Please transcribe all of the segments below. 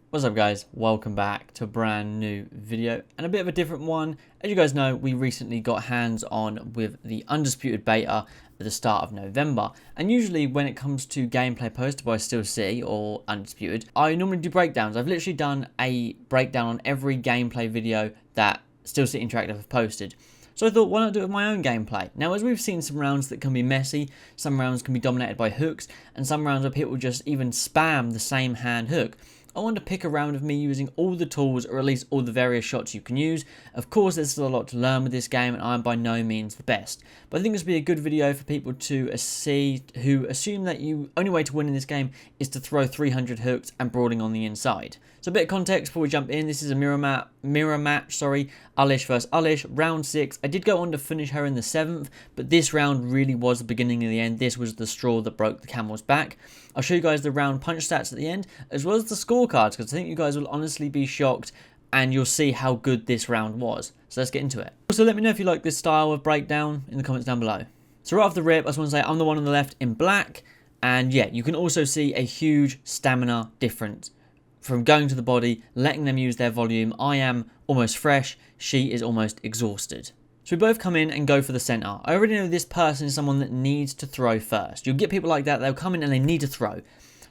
What's up guys, welcome back to a brand new video and a bit of a different one. As you guys know, we recently got hands on with the Undisputed beta at the start of November, and usually when it comes to gameplay posted by Steel City or Undisputed, I normally do breakdowns. I've literally done a breakdown on every gameplay video that Steel City Interactive have posted. So I thought, why not do it with my own gameplay? Now, as we've seen some rounds that can be messy, some rounds can be dominated by hooks, and some rounds where people just even spam the same hand hook, I wanted to pick a round of me using all the tools, or at least all the various shots you can use. Of course, there's still a lot to learn with this game, and I'm by no means the best. But I think this would be a good video for people to see who assume that the only way to win in this game is to throw 300 hooks and brawling on the inside. So a bit of context before we jump in. This is a mirror match, Ulish versus Ulish, round 6. I did go on to finish her in the 7th, but this round really was the beginning of the end. This was the straw that broke the camel's back. I'll show you guys the round punch stats at the end, as well as the scorecards, because I think you guys will honestly be shocked, and you'll see how good this round was. So let's get into it. Also, let me know if you like this style of breakdown in the comments down below. So right off the rip, I just want to say I'm the one on the left in black, and yeah, you can also see a huge stamina difference from going to the body, letting them use their volume. I am almost fresh, she is almost exhausted. So we both come in and go for the center. I already know this person is someone that needs to throw first. You'll get people like that, they'll come in and they need to throw.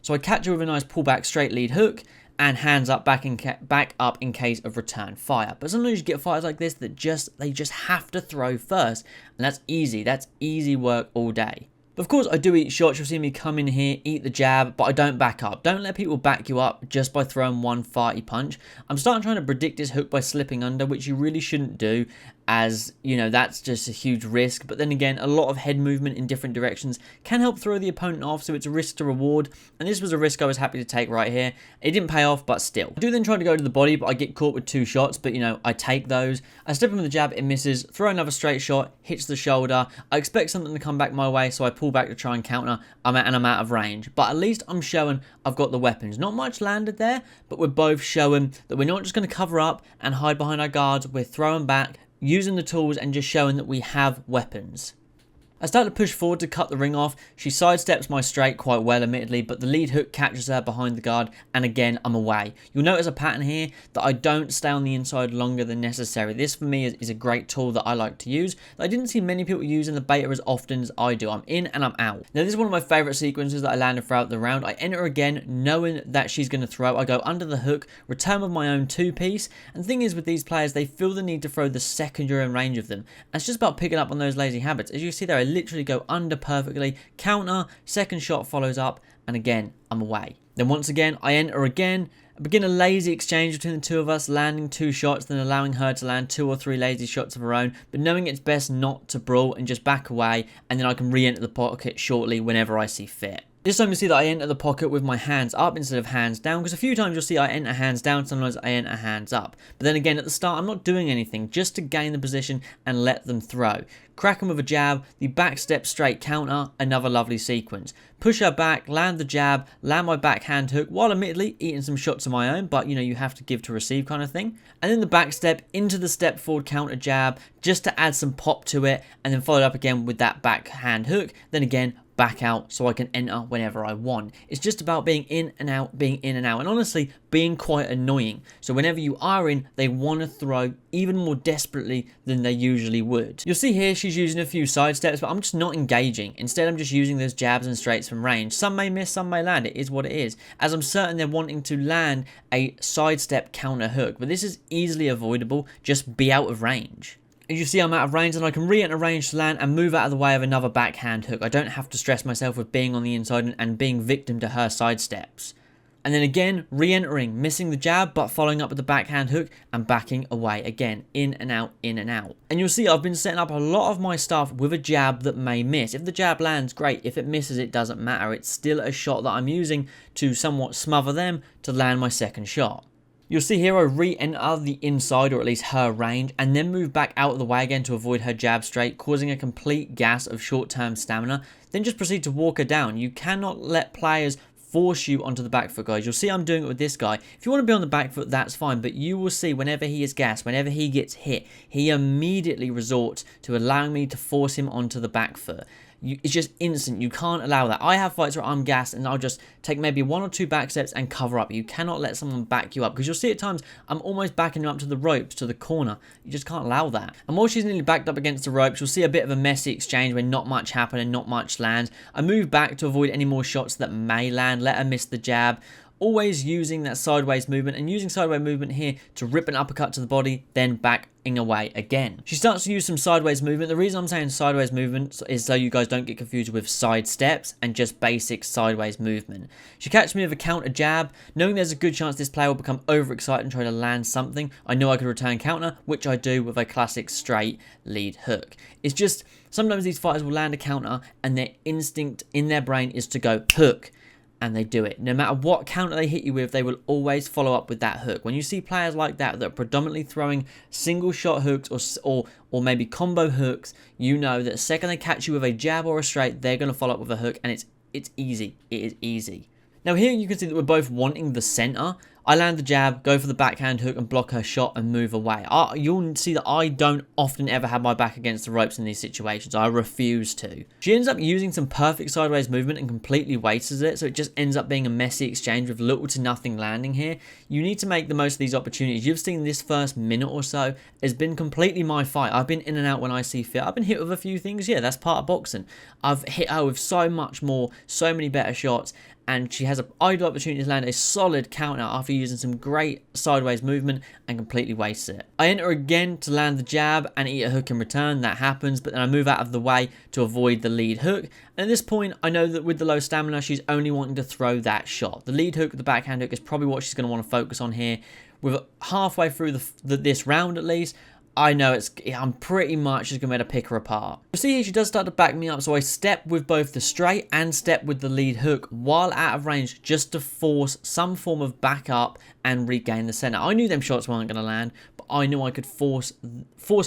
So I catch her with a nice pullback straight lead hook and hands up back up in case of return fire. But sometimes you get fires like this that they just have to throw first. And that's easy work all day. But of course, I do eat shots. You'll see me come in here, eat the jab, but I don't back up. Don't let people back you up just by throwing one farty punch. I'm starting trying to predict his hook by slipping under, which you really shouldn't do, as, you know, that's just a huge risk. But then again, a lot of head movement in different directions can help throw the opponent off, so it's a risk to reward. And this was a risk I was happy to take right here. It didn't pay off, but still. I do then try to go to the body, but I get caught with 2 shots, but, you know, I take those. I step in with the jab, it misses. Throw another straight shot, hits the shoulder. I expect something to come back my way, so I pull back to try and counter. I'm out of range. But at least I'm showing I've got the weapons. Not much landed there, but we're both showing that we're not just going to cover up and hide behind our guards. We're throwing back, using the tools, and just showing that we have weapons. I start to push forward to cut the ring off. She sidesteps my straight quite well, admittedly, but the lead hook catches her behind the guard, and again, I'm away. You'll notice a pattern here that I don't stay on the inside longer than necessary. This, for me, is a great tool that I like to use, that I didn't see many people use in the beta as often as I do. I'm in and I'm out. Now, this is one of my favourite sequences that I landed throughout the round. I enter again, knowing that she's going to throw. I go under the hook, return with my own 2-piece, and the thing is with these players, they feel the need to throw the second you're in range of them. And it's just about picking up on those lazy habits. As you see there, I literally go under perfectly, counter, second shot follows up, and again, I'm away. Then once again, I enter again, begin a lazy exchange between the two of us, landing 2 shots, then allowing her to land 2 or 3 lazy shots of her own, but knowing it's best not to brawl and just back away, and then I can re-enter the pocket shortly whenever I see fit. This time you see that I enter the pocket with my hands up instead of hands down, because a few times you'll see I enter hands down, sometimes I enter hands up. But then again, at the start, I'm not doing anything, just to gain the position and let them throw. Crack them with a jab, the back step straight counter, another lovely sequence. Push her back, land the jab, land my backhand hook, while admittedly eating some shots of my own, but you know, you have to give to receive kind of thing. And then the back step into the step forward counter jab, just to add some pop to it, and then followed up again with that backhand hook. Then again, back out so I can enter whenever I want. It's just about being in and out, and honestly, being quite annoying. So whenever you are in, they want to throw even more desperately than they usually would. You'll see here she's using a few side steps, but I'm just not engaging. Instead, I'm just using those jabs and straights from range. Some may miss, some may land. It is what it is. As I'm certain they're wanting to land a sidestep counter hook, but this is easily avoidable. Just be out of range. As you see, I'm out of range, and I can re-enter range to land and move out of the way of another backhand hook. I don't have to stress myself with being on the inside and being victim to her sidesteps. And then again, re-entering, missing the jab, but following up with the backhand hook and backing away. Again, in and out, in and out. And you'll see I've been setting up a lot of my stuff with a jab that may miss. If the jab lands, great. If it misses, it doesn't matter. It's still a shot that I'm using to somewhat smother them to land my second shot. You'll see here I re-enter the inside, or at least her range, and then move back out of the way again to avoid her jab straight, causing a complete gas of short-term stamina. Then just proceed to walk her down. You cannot let players force you onto the back foot, guys. You'll see I'm doing it with this guy. If you want to be on the back foot, that's fine, but you will see whenever he is gassed, whenever he gets hit, he immediately resorts to allowing me to force him onto the back foot. it's just instant. You can't allow that. I have fights where I'm gassed and I'll just take maybe 1 or 2 back steps and cover up. You cannot let someone back you up, because you'll see at times I'm almost backing them up to the ropes, to the corner. You just can't allow that. And while she's nearly backed up against the ropes, you'll see a bit of a messy exchange where not much happened and not much lands. I move back to avoid any more shots that may land, let her miss the jab. Always using that sideways movement, and using sideways movement here to rip an uppercut to the body, then backing away again. She starts to use some sideways movement. The reason I'm saying sideways movement is so you guys don't get confused with side steps and just basic sideways movement. She catches me with a counter jab. Knowing there's a good chance this player will become overexcited and try to land something, I know I could return counter, which I do with a classic straight lead hook. It's just sometimes these fighters will land a counter and their instinct in their brain is to go hook. And they do it. No matter what counter they hit you with, they will always follow up with that hook. When you see players like that are predominantly throwing single shot hooks or maybe combo hooks, you know that the second they catch you with a jab or a straight, they're going to follow up with a hook, and it's easy. It is easy. Now here you can see that we're both wanting the center. I land the jab, go for the backhand hook and block her shot and move away. You'll see that I don't often ever have my back against the ropes in these situations. I refuse to. She ends up using some perfect sideways movement and completely wastes it, so it just ends up being a messy exchange with little to nothing landing here. You need to make the most of these opportunities. You've seen this first minute or so has been completely my fight. I've been in and out when I see fit. I've been hit with a few things. Yeah, that's part of boxing. I've hit her with so much more, so many better shots, and she has an ideal opportunity to land a solid counter after using some great sideways movement and completely wastes it. I enter again to land the jab and eat a hook in return. That happens, but then I move out of the way to avoid the lead hook. And at this point, I know that with the low stamina, she's only wanting to throw that shot. The lead hook, the backhand hook is probably what she's going to want to focus on here. With halfway through this round at least, I know I'm pretty much just going to be able to pick her apart. You see here, she does start to back me up, so I step with both the straight and step with the lead hook while out of range, just to force some form of backup and regain the center. I knew them shots weren't going to land, but I knew I could force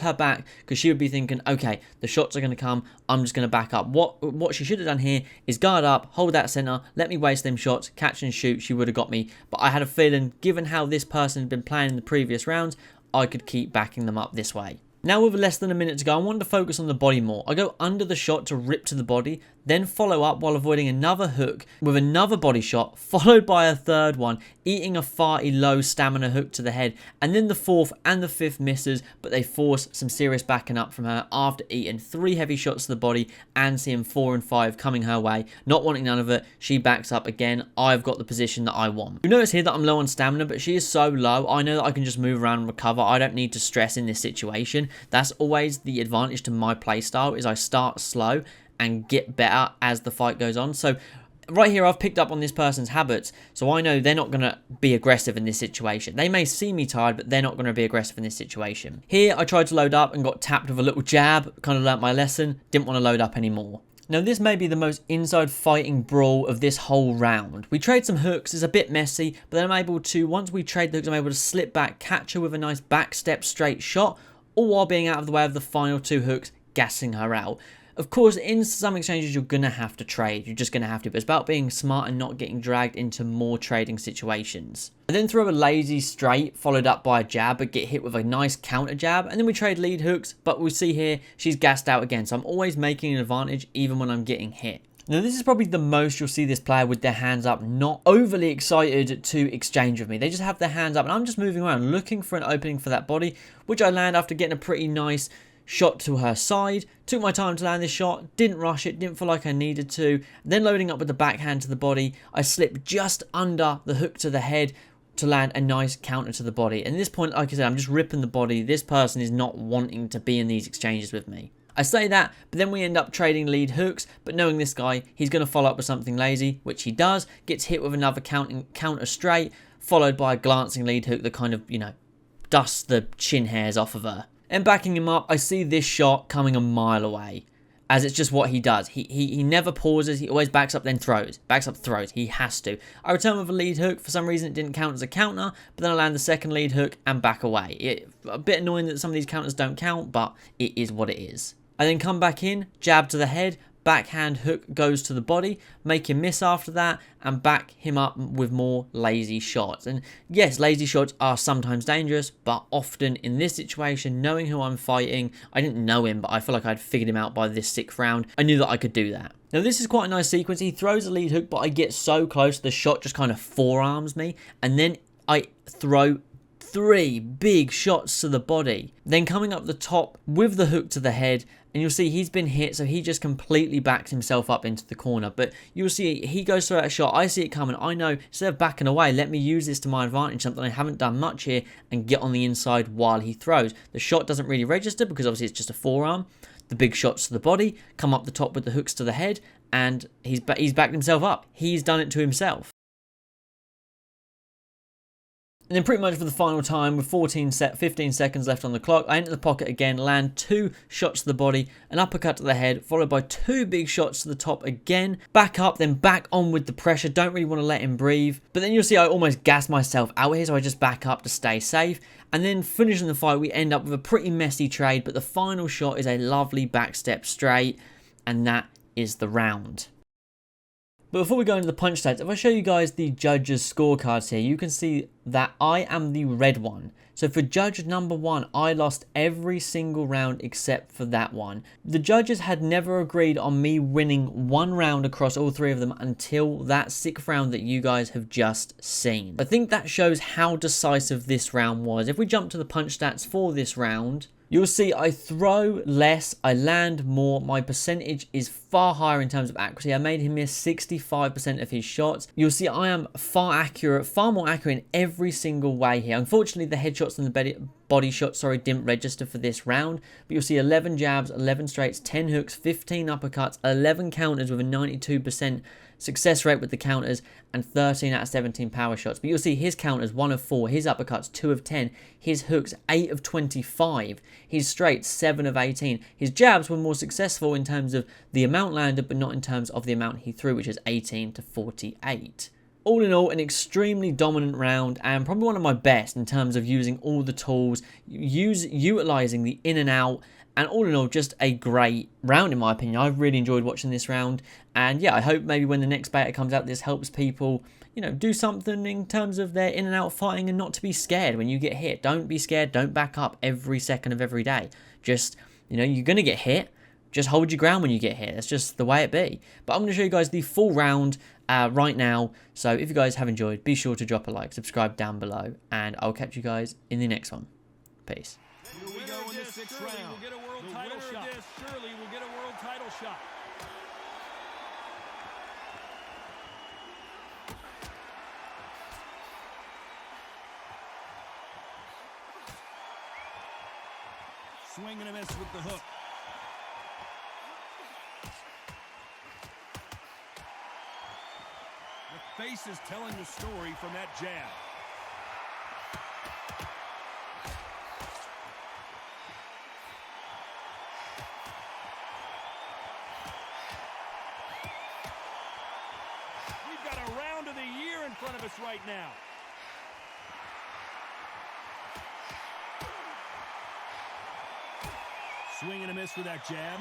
her back, because she would be thinking, okay, the shots are going to come, I'm just going to back up. What she should have done here is guard up, hold that center, let me waste them shots, catch and shoot. She would have got me, but I had a feeling, given how this person had been playing in the previous rounds, I could keep backing them up this way. Now with less than a minute to go, I wanted to focus on the body more. I go under the shot to rip to the body, then follow up while avoiding another hook with another body shot, followed by a third one, eating a farty low stamina hook to the head, and then the fourth and the fifth misses, but they force some serious backing up from her after eating 3 heavy shots to the body and seeing 4 and 5 coming her way. Not wanting none of it, she backs up again. I've got the position that I want. You notice here that I'm low on stamina, but she is so low, I know that I can just move around and recover. I don't need to stress in this situation. That's always the advantage to my playstyle, is I start slow and get better as the fight goes on. So right here, I've picked up on this person's habits, so I know they're not going to be aggressive in this situation. They may see me tired, but they're not going to be aggressive in this situation. Here, I tried to load up and got tapped with a little jab, kind of learnt my lesson, didn't want to load up anymore. Now this may be the most inside fighting brawl of this whole round. We trade some hooks, it's a bit messy, but then I'm able to, once we trade the hooks, I'm able to slip back, catch her with a nice back step straight shot, all while being out of the way of the final 2 hooks, gassing her out. Of course, in some exchanges, you're going to have to trade. You're just going to have to. But it's about being smart and not getting dragged into more trading situations. I then throw a lazy straight, followed up by a jab, but get hit with a nice counter jab. And then we trade lead hooks. But we see here, she's gassed out again. So I'm always making an advantage, even when I'm getting hit. Now this is probably the most you'll see this player with their hands up, not overly excited to exchange with me. They just have their hands up and I'm just moving around looking for an opening for that body, which I land after getting a pretty nice shot to her side. Took my time to land this shot, didn't rush it, didn't feel like I needed to. Then loading up with the backhand to the body, I slipped just under the hook to the head to land a nice counter to the body. And at this point, like I said, I'm just ripping the body. This person is not wanting to be in these exchanges with me. I say that, but then we end up trading lead hooks, but knowing this guy, he's going to follow up with something lazy, which he does, gets hit with another counter straight, followed by a glancing lead hook that kind of, dusts the chin hairs off of her. And backing him up, I see this shot coming a mile away, as it's just what he does. He never pauses, he always backs up then throws. Backs up, throws, he has to. I return with a lead hook, for some reason it didn't count as a counter, but then I land the second lead hook and back away. A bit annoying that some of these counters don't count, but it is what it is. I then come back in, jab to the head, backhand hook goes to the body, make him miss after that, and back him up with more lazy shots. And yes, lazy shots are sometimes dangerous, but often in this situation, knowing who I'm fighting, I didn't know him, but I feel like I'd figured him out by this 6th round. I knew that I could do that. Now this is quite a nice sequence. He throws a lead hook, but I get so close, the shot just kind of forearms me, and then I throw 3 big shots to the body. Then coming up the top with the hook to the head, and you'll see he's been hit, so he just completely backs himself up into the corner. But you'll see he goes for that shot. I see it coming. I know, instead of backing away, let me use this to my advantage, something I haven't done much here, and get on the inside while he throws. The shot doesn't really register because obviously it's just a forearm. The big shots to the body, come up the top with the hooks to the head, and he's backed himself up. He's done it to himself. And then pretty much for the final time, with 15 seconds left on the clock, I enter the pocket again, land 2 shots to the body, an uppercut to the head, followed by 2 big shots to the top again, back up, then back on with the pressure. Don't really want to let him breathe. But then you'll see I almost gas myself out here, so I just back up to stay safe. And then finishing the fight, we end up with a pretty messy trade, but the final shot is a lovely backstep straight, and that is the round. But before we go into the punch stats, if I show you guys the judges' scorecards here, you can see that I am the red one. So for judge number 1, I lost every single round except for that one. The judges had never agreed on me winning 1 round across all 3 of them until that 6th round that you guys have just seen. I think that shows how decisive this round was. If we jump to the punch stats for this round, you'll see I throw less, I land more, my percentage is far higher in terms of accuracy. I made him miss 65% of his shots. You'll see I am far more accurate in every single way here. Unfortunately, the headshots and the body shots, didn't register for this round. But you'll see 11 jabs, 11 straights, 10 hooks, 15 uppercuts, 11 counters with a 92% success rate with the counters, and 13 out of 17 power shots. But you'll see his counters 1 of 4, his uppercuts 2 of 10, his hooks 8 of 25, his straights 7 of 18. His jabs were more successful in terms of the amount landed, but not in terms of the amount he threw, which is 18 to 48. All in all, an extremely dominant round, and probably one of my best in terms of using all the tools, utilizing the in and out, and all in all, just a great round in my opinion. I've really enjoyed watching this round, and yeah, I hope maybe when the next beta comes out, this helps people, do something in terms of their in and out fighting, and not to be scared when you get hit. Don't be scared. Don't back up every second of every day. Just, you're gonna get hit. Just hold your ground when you get hit. That's just the way it be. But I'm going to show you guys the full round right now. So if you guys have enjoyed, be sure to drop a like, subscribe down below, and I'll catch you guys in the next one. Peace. Here we go in the 6th round. Will get a world title shot. Surely will get a world title shot. Swing and a miss with the hook. The face is telling the story from that jab. We've got a round of the year in front of us right now. Swing and a miss with that jab.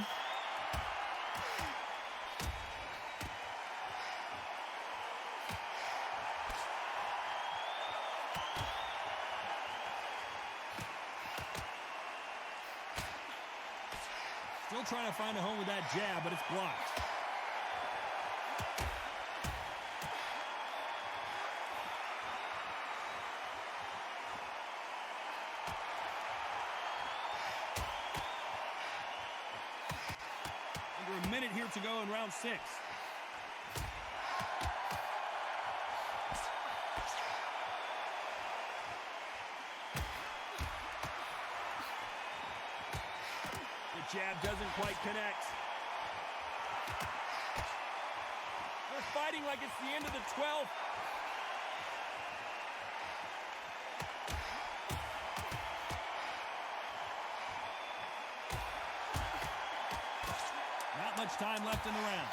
Still trying to find a home with that jab, but it's blocked. Under a minute here to go in round 6. Jab doesn't quite connect. They're fighting like it's the end of the 12th. Not much time left in the round.